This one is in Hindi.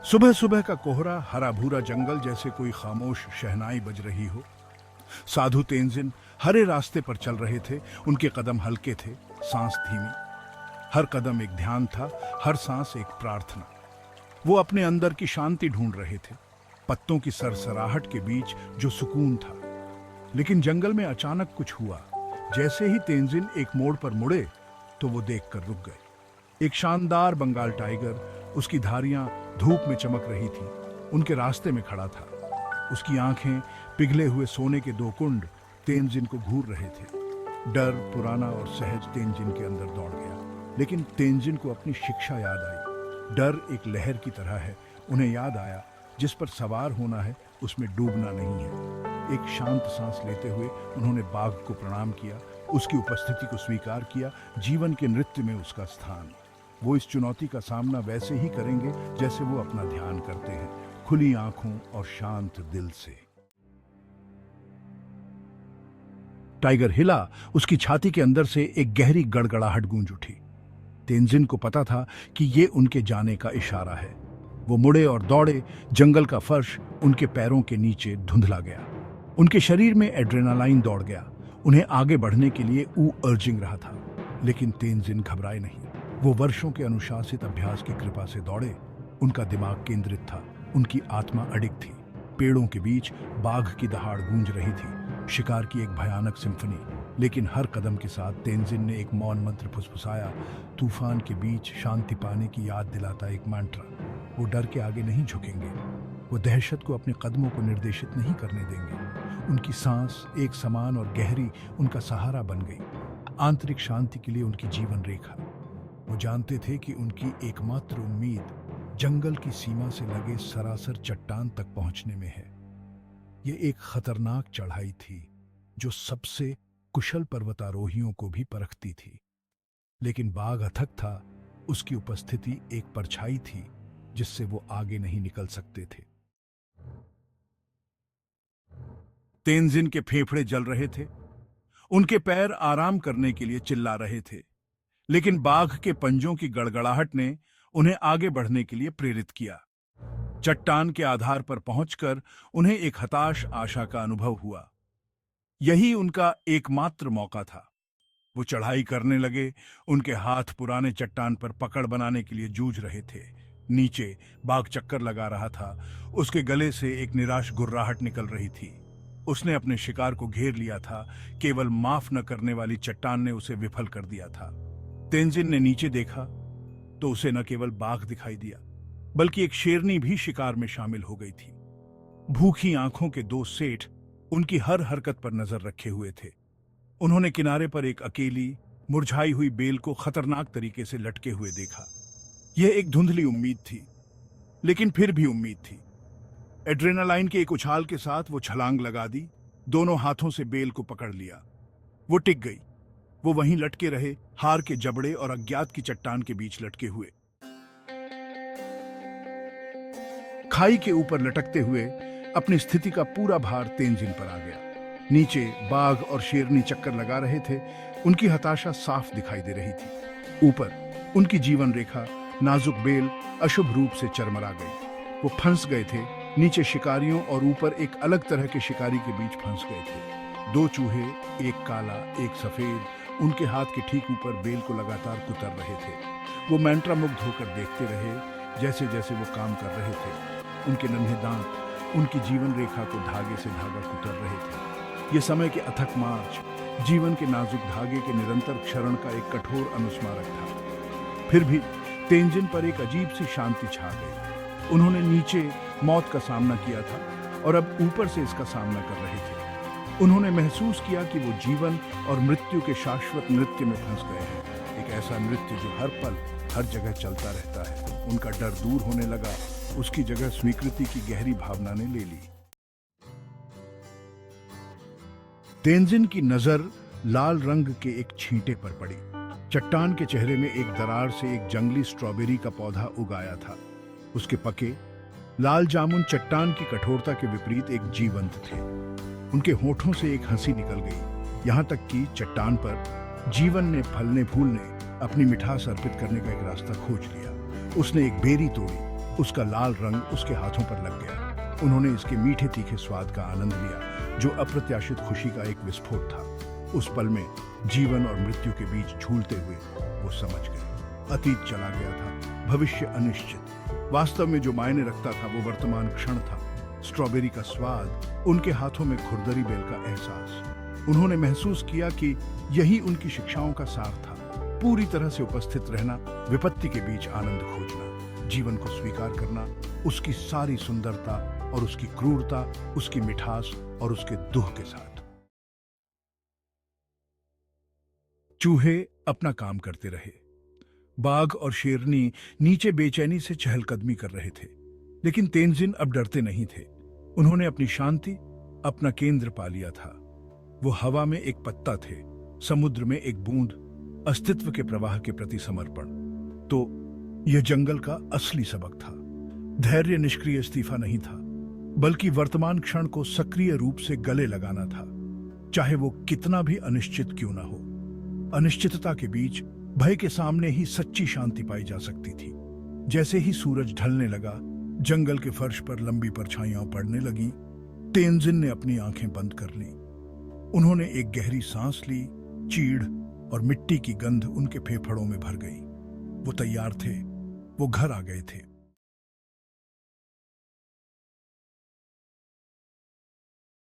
सुबह सुबह का कोहरा, हरा भूरा जंगल जैसे कोई खामोश शहनाई बज रही हो। साधु तेंजिन हरे रास्ते पर चल रहे थे। उनके कदम हल्के थे, सांस धीमी। हर कदम एक ध्यान था, हर सांस एक प्रार्थना। वो अपने अंदर की शांति ढूंढ रहे थे, पत्तों की सरसराहट के बीच जो सुकून था। लेकिन जंगल में अचानक कुछ हुआ। जैसे ही तेंजिन एक मोड़ पर मुड़े तो वो देखकर रुक गए। एक शानदार बंगाल टाइगर, उसकी धारियां धूप में चमक रही थी, उनके रास्ते में खड़ा था। उसकी आंखें पिघले हुए सोने के दो कुंड तेंजिन को घूर रहे थे। डर पुराना और सहज तेंजिन के अंदर दौड़ गया। लेकिन तेंजिन को अपनी शिक्षा याद आई। डर एक लहर की तरह है। उन्हें याद आया, जिस पर सवार होना है उसमें डूबना नहीं है। एक शांत सांस लेते हुए उन्होंने बाघ को प्रणाम किया, उसकी उपस्थिति को स्वीकार किया, जीवन के नृत्य में उसका स्थान। वो इस चुनौती का सामना वैसे ही करेंगे जैसे वो अपना ध्यान करते हैं, खुली आंखों और शांत दिल से। टाइगर हिला, उसकी छाती के अंदर से एक गहरी गड़गड़ाहट गूंज उठी। तेंजिन को पता था कि ये उनके जाने का इशारा है। वो मुड़े और दौड़े। जंगल का फर्श उनके पैरों के नीचे धुंधला गया। उनके शरीर में एड्रेनालाइन दौड़ गया। उन्हें आगे बढ़ने के लिए अर्जिंग रहा था। लेकिन तेंजिन घबराए नहीं। वो वर्षों के अनुशासित अभ्यास की कृपा से दौड़े। उनका दिमाग केंद्रित था, उनकी आत्मा अडिग थी। पेड़ों के बीच बाघ की दहाड़ गूंज रही थी, शिकार की एक भयानक सिम्फनी। लेकिन हर कदम के साथ तेंजिन ने एक मौन मंत्र फुसफुसाया, तूफान के बीच शांति पाने की याद दिलाता एक मंत्र। वो डर के आगे नहीं झुकेंगे, वो दहशत को अपने कदमों को निर्देशित नहीं करने देंगे। उनकी सांस एक समान और गहरी उनका सहारा बन गई, आंतरिक शांति के लिए उनकी जीवन रेखा। वो जानते थे कि उनकी एकमात्र उम्मीद जंगल की सीमा से लगे सरासर चट्टान तक पहुंचने में है। ये एक खतरनाक चढ़ाई थी जो सबसे कुशल पर्वतारोहियों को भी परखती थी। लेकिन बाघ अथक था, उसकी उपस्थिति एक परछाई थी जिससे वो आगे नहीं निकल सकते थे। तेंजिन के फेफड़े जल रहे थे, उनके पैर आराम करने के लिए चिल्ला रहे थे। लेकिन बाघ के पंजों की गड़गड़ाहट ने उन्हें आगे बढ़ने के लिए प्रेरित किया। चट्टान के आधार पर पहुंचकर उन्हें एक हताश आशा का अनुभव हुआ। यही उनका एकमात्र मौका था। वो चढ़ाई करने लगे। उनके हाथ पुराने चट्टान पर पकड़ बनाने के लिए जूझ रहे थे। नीचे बाघ चक्कर लगा रहा था, उसके गले से एक निराश गुर्राहट निकल रही थी। उसने अपने शिकार को घेर लिया था, केवल माफ न करने वाली चट्टान ने उसे विफल कर दिया था। तेंजिन ने नीचे देखा तो उसे न केवल बाघ दिखाई दिया, बल्कि एक शेरनी भी शिकार में शामिल हो गई थी। भूखी आंखों के दो सेठ उनकी हर हरकत पर नजर रखे हुए थे। उन्होंने किनारे पर एक अकेली मुरझाई हुई बेल को खतरनाक तरीके से लटके हुए देखा। यह एक धुंधली उम्मीद थी, लेकिन फिर भी उम्मीद थी। एड्रेनालाइन के एक उछाल के साथ वो छलांग लगा दी, दोनों हाथों से बेल को पकड़ लिया। वो टिक गई। वो वहीं लटके रहे, हार के जबड़े और अज्ञात की चट्टान के बीच लटके हुए। खाई के ऊपर लटकते हुए अपनी स्थिति का पूरा भार तेंजिन पर आ गया। नीचे बाघ और शेरनी चक्कर लगा रहे थे, उनकी हताशा साफ दिखाई दे रही थी। ऊपर उनकी जीवन रेखा, नाजुक बेल अशुभ रूप से चरमरा गई। वो फंस गए थे, नीचे शिकारियों और ऊपर एक अलग तरह के शिकारी के बीच फंस गए थे। दो चूहे, एक काला एक सफेद, उनके हाथ के ठीक ऊपर बेल को लगातार कुतर रहे थे। वो मंत्रमुग्ध होकर देखते रहे, जैसे जैसे वो काम कर रहे थे। उनके नन्हे दांत उनकी जीवन रेखा को धागे से धागा कुतर रहे थे। ये समय के अथक मार्च, जीवन के नाजुक धागे के निरंतर क्षरण का एक कठोर अनुस्मारक था। फिर भी तेंजिन पर एक अजीब सी शांति छा गई। उन्होंने नीचे मौत का सामना किया था और अब ऊपर से इसका सामना कर रहे थे। उन्होंने महसूस किया कि वो जीवन और मृत्यु के शाश्वत नृत्य में फंस गए हैं। एक ऐसा नृत्य जो हर पल हर जगह चलता रहता है। उनका डर दूर होने लगा, उसकी जगह स्वीकृति की गहरी भावना ने ले ली। तेंजिन की नजर लाल रंग के एक छींटे पर पड़ी। चट्टान के चेहरे में एक दरार से एक जंगली स्ट्रॉबेरी का पौधा उगाया था। उसके पके लाल जामुन चट्टान की कठोरता के विपरीत एक जीवंत थे। उनके होठों से एक हंसी निकल गई, यहां तक कि चट्टान पर जीवन ने फलने फूलने अपनी मिठास अर्पित करने का एक रास्ता खोज लिया। उसने एक बेरी तोड़ी, उसका लाल रंग उसके हाथों पर लग गया। उन्होंने इसके मीठे तीखे स्वाद का आनंद लिया, जो अप्रत्याशित खुशी का एक विस्फोट था। उस पल में जीवन और मृत्यु के बीच झूलते हुए वो समझ गए, अतीत चला गया था, भविष्य अनिश्चित। वास्तव में जो मायने रखता था वो वर्तमान क्षण था। स्ट्रॉबेरी का स्वाद, उनके हाथों में खुरदरी बेल का एहसास। उन्होंने महसूस किया कि यही उनकी शिक्षाओं का सार था, पूरी तरह से उपस्थित रहना, विपत्ति के बीच आनंद खोजना, जीवन को स्वीकार करना, उसकी सारी सुंदरता और उसकी क्रूरता, उसकी मिठास और उसके दुख के साथ। चूहे अपना काम करते रहे। बाघ और शेरनी नीचे बेचैनी से चहलकदमी कर रहे थे, लेकिन तेनजिन अब डरते नहीं थे। उन्होंने अपनी शांति, अपना केंद्र पा लिया था। वो हवा में एक पत्ता थे, समुद्र में एक बूंद, अस्तित्व के प्रवाह के प्रति समर्पण। तो यह जंगल का असली सबक था। धैर्य निष्क्रिय इस्तीफा नहीं था, बल्कि वर्तमान क्षण को सक्रिय रूप से गले लगाना था, चाहे वो कितना भी अनिश्चित क्यों ना हो। अनिश्चितता के बीच भय के सामने ही सच्ची शांति पाई जा सकती थी। जैसे ही सूरज ढलने लगा, जंगल के फर्श पर लंबी परछाइयां पड़ने लगीं। तेनजिन ने अपनी आंखें बंद कर लीं। उन्होंने एक गहरी सांस ली। चीड़ और मिट्टी की गंध उनके फेफड़ों में भर गई। वो तैयार थे, वो घर आ गए थे।